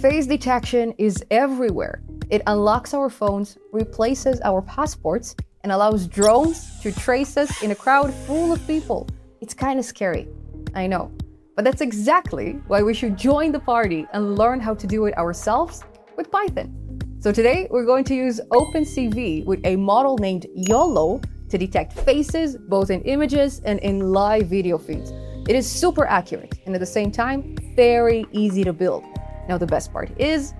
Face detection is everywhere. It unlocks our phones, replaces our passports, and allows drones to trace us in a crowd full of people. It's kind of scary, I know. But that's exactly why we should join the party and learn how to do it ourselves with Python. So today we're going to use OpenCV with a model named YOLO to detect faces both in images and in live video feeds. It is super accurate and at the same time, very easy to build. Now the best part is,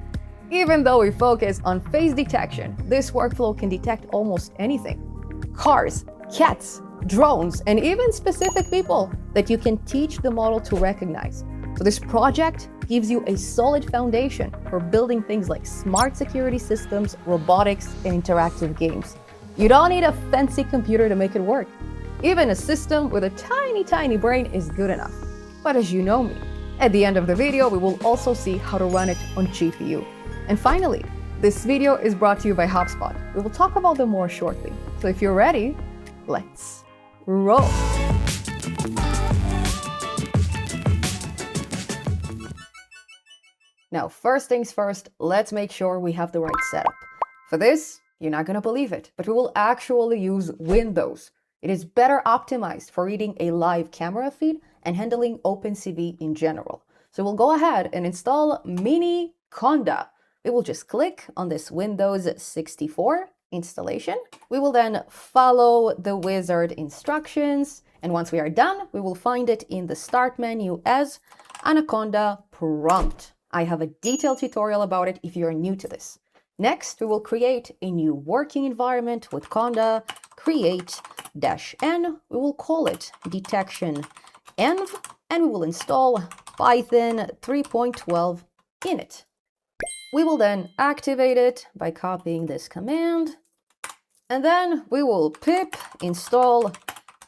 even though we focus on face detection, this workflow can detect almost anything. Cars, cats, drones, and even specific people that you can teach the model to recognize. So this project gives you a solid foundation for building things like smart security systems, robotics, and interactive games. You don't need a fancy computer to make it work. Even a system with a tiny brain is good enough. But as you know me, at the end of the video, we will also see how to run it on GPU. And finally, this video is brought to you by HubSpot. We will talk about them more shortly. So if you're ready, let's roll. Now, first things first, let's make sure we have the right setup. For this, you're not gonna believe it, but we will actually use Windows. It is better optimized for reading a live camera feed and handling OpenCV in general. So we'll go ahead and install Miniconda. We will just click on this Windows 64 installation. We will then follow the wizard instructions. And once we are done, we will find it in the start menu as Anaconda prompt. I have a detailed tutorial about it if you're new to this. Next, we will create a new working environment with Conda, create-n. We will call it detection env, and we will install Python 3.12 in it. We will then activate it by copying this command, and then we will pip install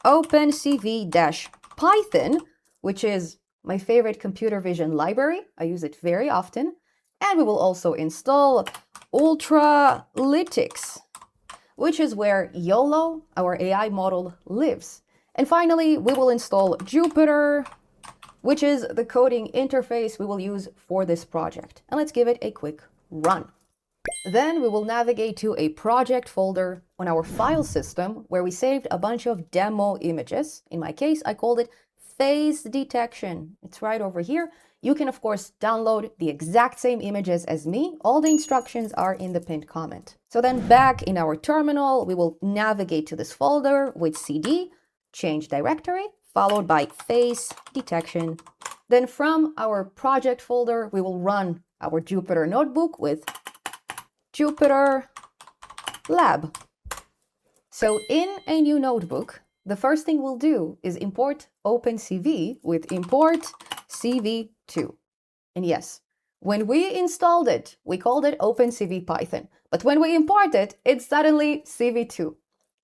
OpenCV-Python, which is my favorite computer vision library. I use it very often. And we will also install Ultralytics, which is where YOLO, our AI model, lives. And finally, we will install Jupyter, which is the coding interface we will use for this project. And let's give it a quick run. Then we will navigate to a project folder on our file system where we saved a bunch of demo images. In my case, I called it face detection. It's right over here. You can, of course, download the exact same images as me. All the instructions are in the pinned comment. So then back in our terminal, we will navigate to this folder with cd, change directory, followed by face detection. Then from our project folder, we will run our Jupyter notebook with Jupyter lab. So in a new notebook, the first thing we'll do is import OpenCV with import CV2. And yes, when we installed it, we called it OpenCV Python. But when we import it, it's suddenly CV2.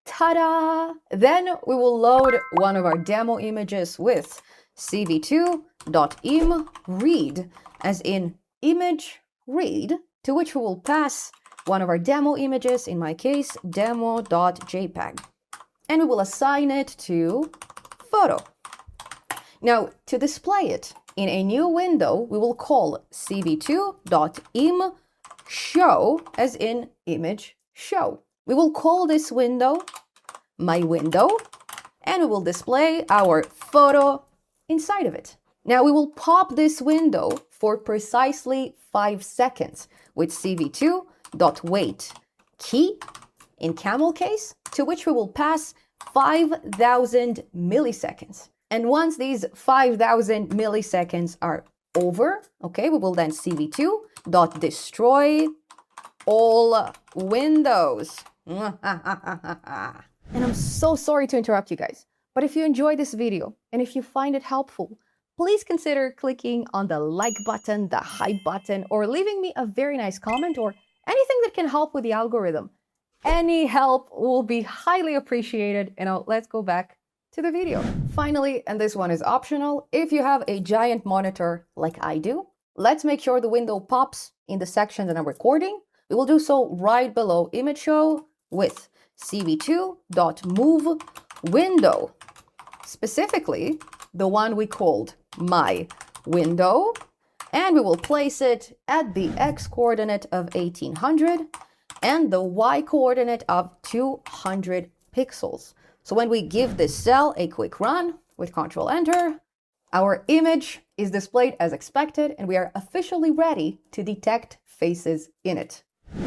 Ta-da! Then we will load one of our demo images with cv2.imRead, as in image read, to which we will pass one of our demo images, in my case, demo.jpg. And we will assign it to photo. Now, to display it in a new window, we will call cv2.imShow, as in image show. We will call this window my window, and we will display our photo inside of it. Now, we will pop this window for precisely 5 seconds with cv2.wait key in camel case, to which we will pass 5,000 milliseconds. And once these 5,000 milliseconds are over, okay, we will then cv2.destroy all windows. And I'm so sorry to interrupt you guys, but if you enjoyed this video and if you find it helpful, please consider clicking on the like button, the hype button, or leaving me a very nice comment or anything that can help with the algorithm. Any help will be highly appreciated. And now let's go back to the video. Finally, and this one is optional, if you have a giant monitor like I do, let's make sure the window pops in the section that I'm recording. We will do so right below image show with cv2.move window, specifically the one we called my window, And we will place it at the x coordinate of 1800 and the y coordinate of 200 pixels. So when we give this cell a quick run with Control Enter, our image is displayed as expected, and we are officially ready to detect faces in it.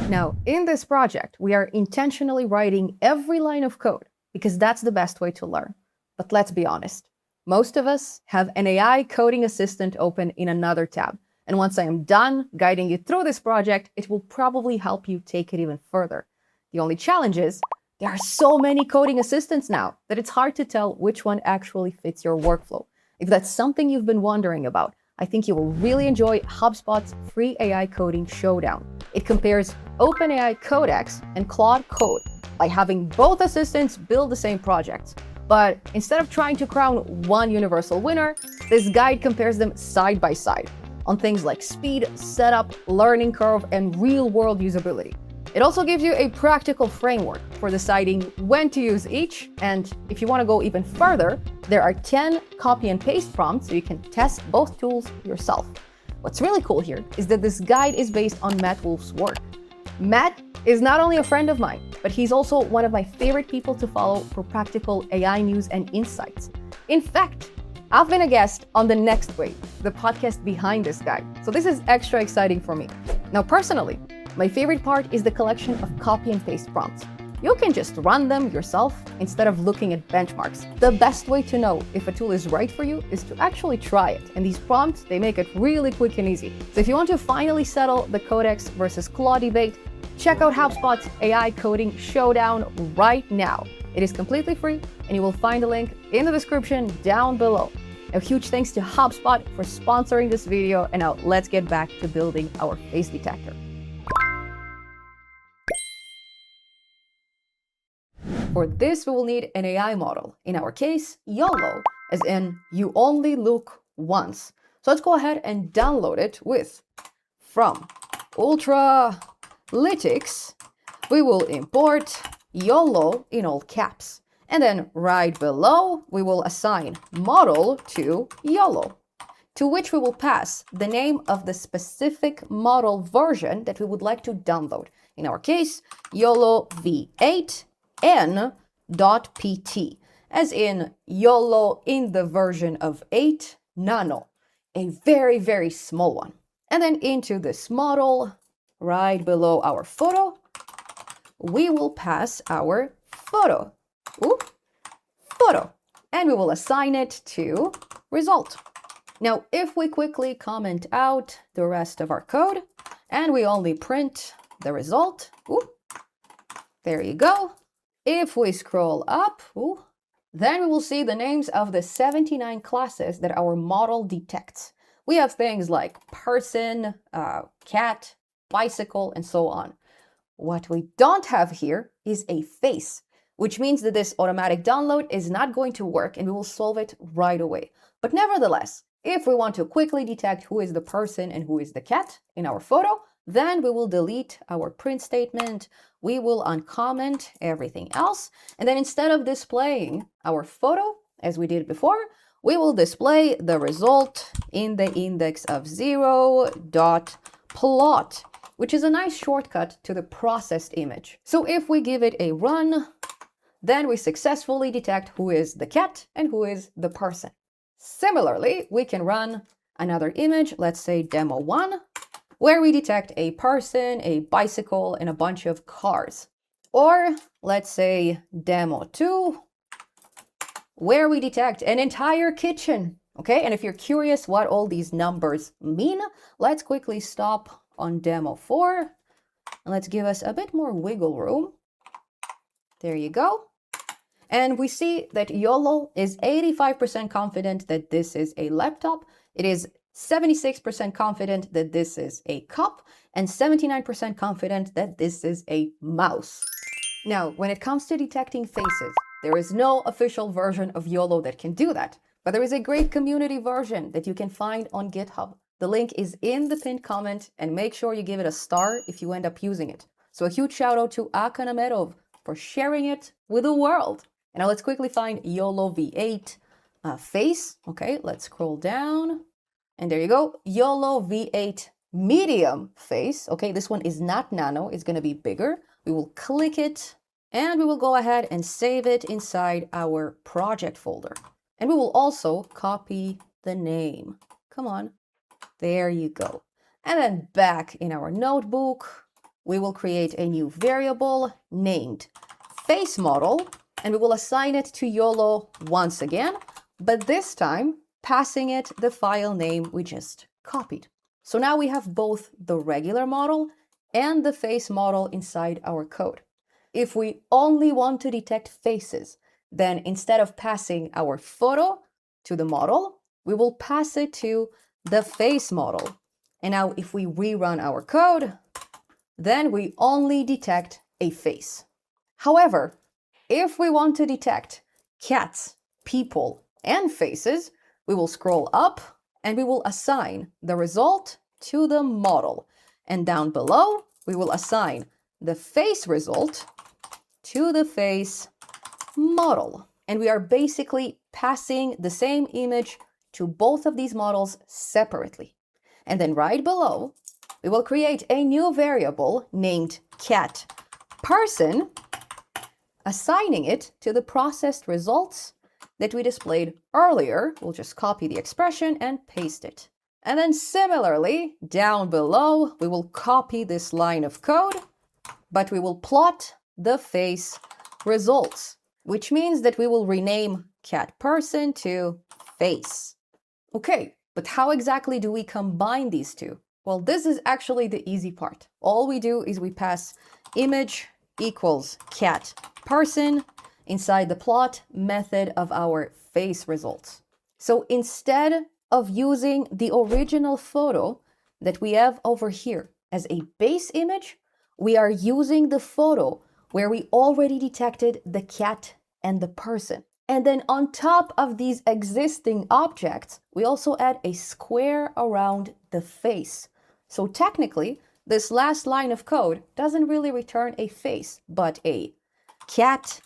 Now, in this project, we are intentionally writing every line of code because that's the best way to learn. But let's be honest, most of us have an AI coding assistant open in another tab. And once I am done guiding you through this project, it will probably help you take it even further. The only challenge is there are so many coding assistants now that it's hard to tell which one actually fits your workflow. If that's something you've been wondering about, I think you will really enjoy HubSpot's free AI Coding Showdown. It compares OpenAI Codex and Claude Code by having both assistants build the same projects. But instead of trying to crown one universal winner, this guide compares them side by side on things like speed, setup, learning curve, and real-world usability. It also gives you a practical framework for deciding when to use each, and if you want to go even further, there are 10 copy and paste prompts so you can test both tools yourself. What's really cool here is that this guide is based on Matt Wolf's work. Matt is not only a friend of mine, but he's also one of my favorite people to follow for practical AI news and insights. In fact, I've been a guest on The Next Wave, the podcast behind this guide, so this is extra exciting for me. Now, personally, my favorite part is the collection of copy and paste prompts. You can just run them yourself instead of looking at benchmarks. The best way to know if a tool is right for you is to actually try it, and these prompts, they make it really quick and easy. So if you want to finally settle the Codex versus Claude debate, check out HubSpot's AI Coding Showdown right now. It is completely free, and you will find a link in the description down below. A huge thanks to HubSpot for sponsoring this video, and now let's get back to building our face detector. For this, we will need an AI model. In our case, YOLO, as in you only look once. So let's go ahead and download it with from Ultralytics. We will import YOLO in all caps. And then right below, we will assign model to YOLO, to which we will pass the name of the specific model version that we would like to download. In our case, YOLO V8 n.pt, as in YOLO in the version of 8 nano, a very, very small one. And then into this model, right below our photo, we will pass our photo. Photo. And we will assign it to result. Now, if we quickly comment out the rest of our code, and we only print the result, there you go. If we scroll up, then we will see the names of the 79 classes that our model detects. We have things like person, cat, bicycle, and so on. What we don't have here is a face, which means that this automatic download is not going to work, and we will solve it right away. But nevertheless, if we want to quickly detect who is the person and who is the cat in our photo, then we will delete our print statement, we will uncomment everything else, and then instead of displaying our photo, as we did before, we will display the result in the index of 0.plot, which is a nice shortcut to the processed image. So if we give it a run, then we successfully detect who is the cat and who is the person. Similarly, we can run another image, let's say demo 1, where we detect a person, a bicycle, and a bunch of cars. Or let's say demo 2, where we detect an entire kitchen. Okay, and if you're curious what all these numbers mean, let's quickly stop on demo 4. And let's give us a bit more wiggle room. There you go. And we see that YOLO is 85% confident that this is a laptop. It is 76% confident that this is a cup, and 79% confident that this is a mouse. Now, when it comes to detecting faces, there is no official version of YOLO that can do that, but there is a great community version that you can find on GitHub. The link is in the pinned comment, and make sure you give it a star if you end up using it. So a huge shout out to Akan Amedov for sharing it with the world. And now let's quickly find YOLO V8 face. Okay, let's scroll down. And there you go, YOLO V8 medium face. Okay, this one is not nano, it's gonna be bigger. We will click it and we will go ahead and save it inside our project folder. And we will also copy the name. Come on, there you go. And then back in our notebook, we will create a new variable named face model, and we will assign it to YOLO once again, but this time passing it the file name we just copied. So now we have both the regular model and the face model inside our code. If we only want to detect faces, then instead of passing our photo to the model, we will pass it to the face model. And now if we rerun our code, then we only detect a face. However, if we want to detect cats, people, and faces, we will scroll up and we will assign the result to the model. And down below, we will assign the face result to the face model. And we are basically passing the same image to both of these models separately. And then right below, we will create a new variable named cat person, assigning it to the processed results that we displayed earlier. We'll just copy the expression and paste it. And then similarly, down below, we will copy this line of code, but we will plot the face results, which means that we will rename cat person to face. Okay, but how exactly do we combine these two? Well, this is actually the easy part. All we do is we pass image equals cat person inside the plot method of our face results. So instead of using the original photo that we have over here as a base image, we are using the photo where we already detected the cat and the person. And then on top of these existing objects, we also add a square around the face. So technically, this last line of code doesn't really return a face, but a cat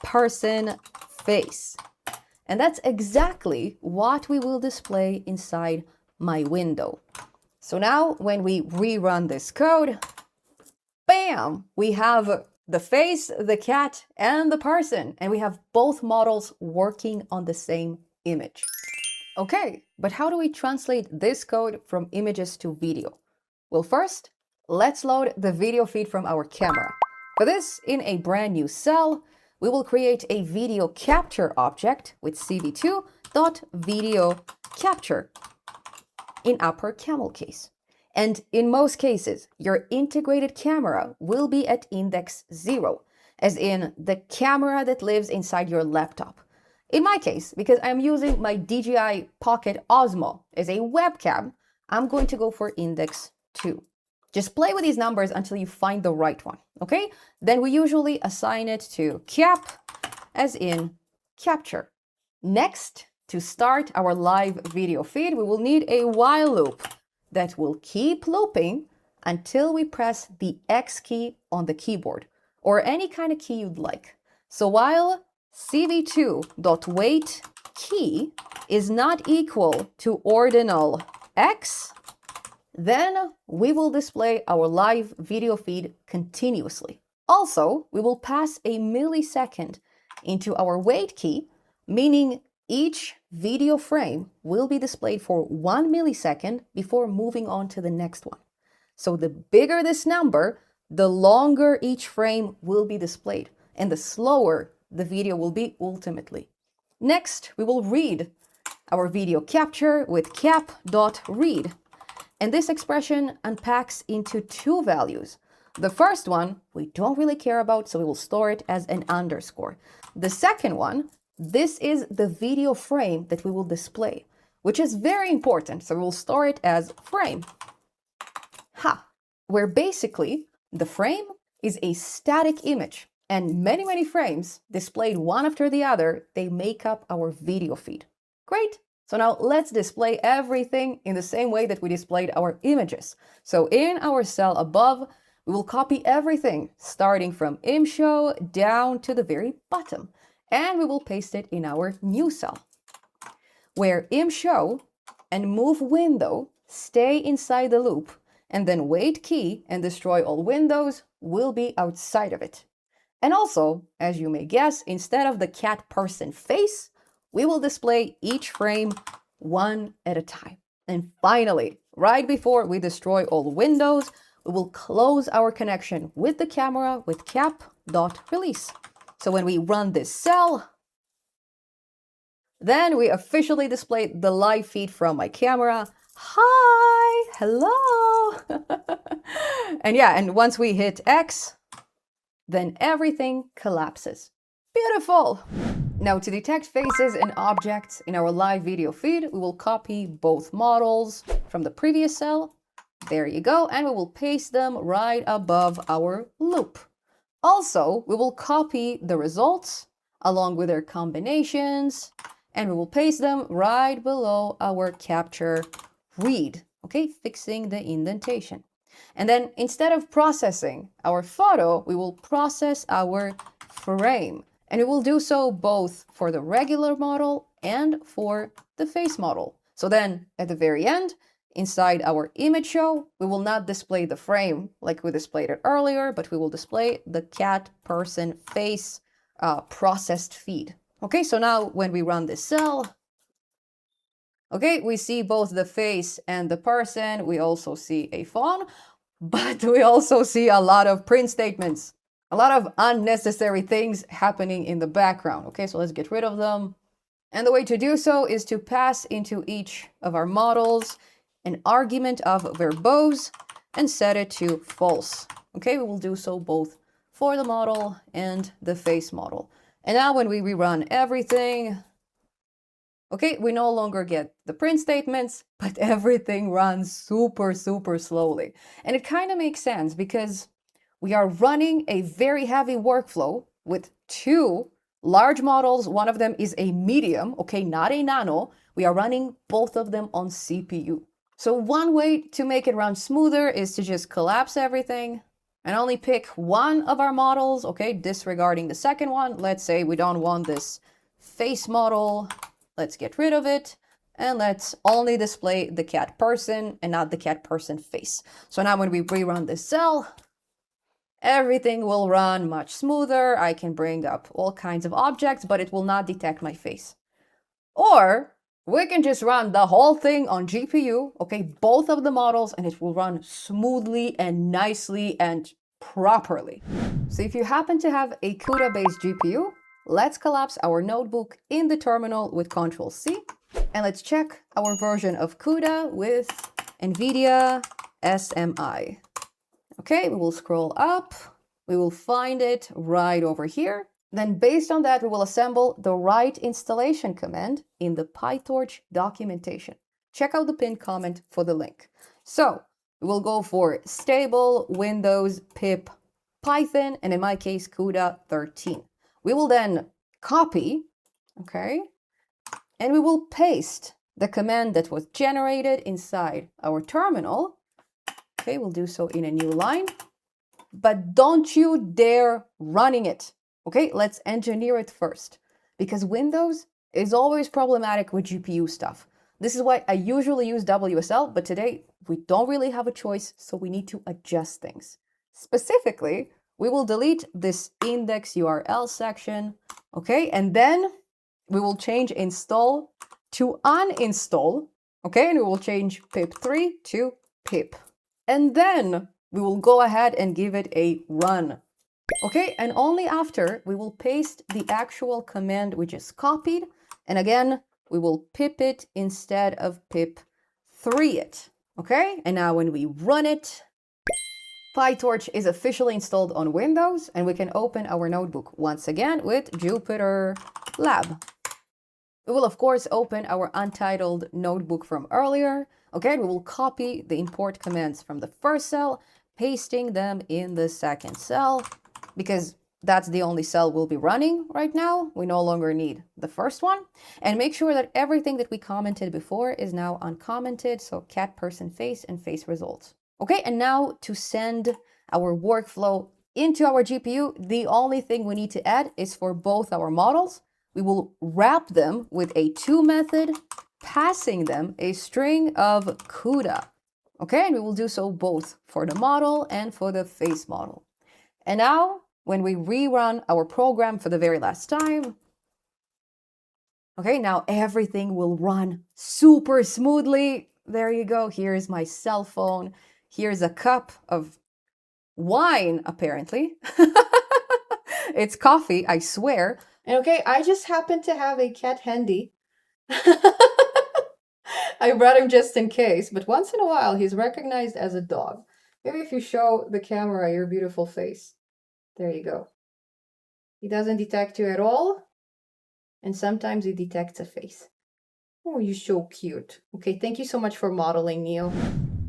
person face. And that's exactly what we will display inside my window. So now when we rerun this code, bam, we have the face, the cat, and the person, and we have both models working on the same image. Okay, but how do we translate this code from images to video? Well, first, let's load the video feed from our camera. For this, in a brand new cell, we will create a video capture object with cv2.videoCapture in upper camel case. And in most cases, your integrated camera will be at index 0, as in the camera that lives inside your laptop. In my case, because I'm using my DJI Pocket Osmo as a webcam, I'm going to go for index 2. Just play with these numbers until you find the right one, okay? Then we usually assign it to cap, as in capture. Next, to start our live video feed, we will need a while loop that will keep looping until we press the X key on the keyboard, or any kind of key you'd like. So while cv2.wait key is not equal to ordinal X, then we will display our live video feed continuously. Also, we will pass a millisecond into our wait key, meaning each video frame will be displayed for 1 millisecond before moving on to the next one. So the bigger this number, the longer each frame will be displayed, and the slower the video will be ultimately. Next, we will read our video capture with cap.read. And this expression unpacks into two values. The first one we don't really care about, so we will store it as an underscore. The second one, this is the video frame that we will display, which is very important, so we will store it as frame. Where basically the frame is a static image, and many frames displayed one after the other, they make up our video feed. Great! So now let's display everything in the same way that we displayed our images. So in our cell above, we will copy everything starting from imshow down to the very bottom, and we will paste it in our new cell, where imshow and move window, stay inside the loop, and then wait key and destroy all windows will be outside of it. And also, as you may guess, instead of the cat person face, we will display each frame one at a time. And finally, right before we destroy all windows, we will close our connection with the camera with cap.release. So when we run this cell, then we officially display the live feed from my camera. Hi, hello. And yeah, and once we hit X, then everything collapses. Beautiful. Now to detect faces and objects in our live video feed, we will copy both models from the previous cell. There you go. And we will paste them right above our loop. Also, we will copy the results along with their combinations, and we will paste them right below our capture read, okay, fixing the indentation. And then instead of processing our photo, we will process our frame. And we will do so both for the regular model and for the face model. So then at the very end, inside our image show, we will not display the frame like we displayed it earlier, but we will display the cat person face processed feed. Okay, so now when we run this cell, okay, we see both the face and the person. We also see a phone, but we also see a lot of print statements, a lot of unnecessary things happening in the background. Okay, so let's get rid of them. And the way to do so is to pass into each of our models an argument of verbose and set it to false. Okay, we will do so both for the model and the face model. And now when we rerun everything, okay, we no longer get the print statements, but everything runs super, super slowly. And it kind of makes sense because we are running a very heavy workflow with two large models. One of them is a medium, okay, not a nano. We are running both of them on CPU. So one way to make it run smoother is to just collapse everything and only pick one of our models, okay, disregarding the second one. Let's say we don't want this face model. Let's get rid of it. And let's only display the cat person and not the cat person face. So now when we rerun this cell, everything will run much smoother. I can bring up all kinds of objects, but it will not detect my face. Or we can just run the whole thing on GPU, okay, both of the models, and it will run smoothly and nicely and properly. So if you happen to have a CUDA-based GPU, let's collapse our notebook in the terminal with Ctrl-C, and let's check our version of CUDA with NVIDIA SMI. Okay, we will scroll up, we will find it right over here. Then based on that, we will assemble the right installation command in the PyTorch documentation. Check out the pinned comment for the link. So we will go for stable Windows pip Python, and in my case, CUDA 13. We will then copy, okay, and we will paste the command that was generated inside our terminal. Okay, we'll do so in a new line, but don't you dare running it. Okay, let's engineer it first, because Windows is always problematic with GPU stuff. This is why I usually use WSL, but today we don't really have a choice, so we need to adjust things. Specifically, we will delete this index URL section, okay, and then we will change install to uninstall, okay, and we will change pip3 to pip. And then we will go ahead and give it a run. Okay, and only after we will paste the actual command we just copied. And again, we will pip it instead of pip3 it. Okay, and now when we run it, PyTorch is officially installed on Windows, and we can open our notebook once again with Jupyter Lab. We will, of course, open our untitled notebook from earlier. Okay, we will copy the import commands from the first cell, pasting them in the second cell, because that's the only cell we'll be running right now. We no longer need the first one. And make sure that everything that we commented before is now uncommented, so cat person face and face results. Okay, and now to send our workflow into our GPU, the only thing we need to add is for both our models, we will wrap them with a to method passing them a string of CUDA. Okay, and we will do so both for the model and for the face model. And now, when we rerun our program for the very last time, okay, now everything will run super smoothly. There you go. Here's my cell phone. Here's a cup of wine, apparently. It's coffee, I swear. And okay, I just happen to have a cat handy. I brought him just in case, but once in a while he's recognized as a dog. Maybe if you show the camera your beautiful face. There you go. He doesn't detect you at all. And sometimes he detects a face. Oh, you're so cute. Okay, thank you so much for modeling, Neo.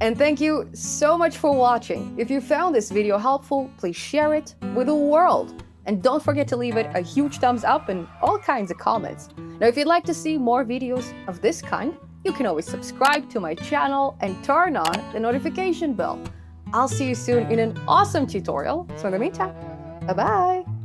And thank you so much for watching. If you found this video helpful, please share it with the world. And don't forget to leave it a huge thumbs up and all kinds of comments. Now, if you'd like to see more videos of this kind, you can always subscribe to my channel and turn on the notification bell. I'll see you soon in an awesome tutorial. So in the meantime, bye-bye.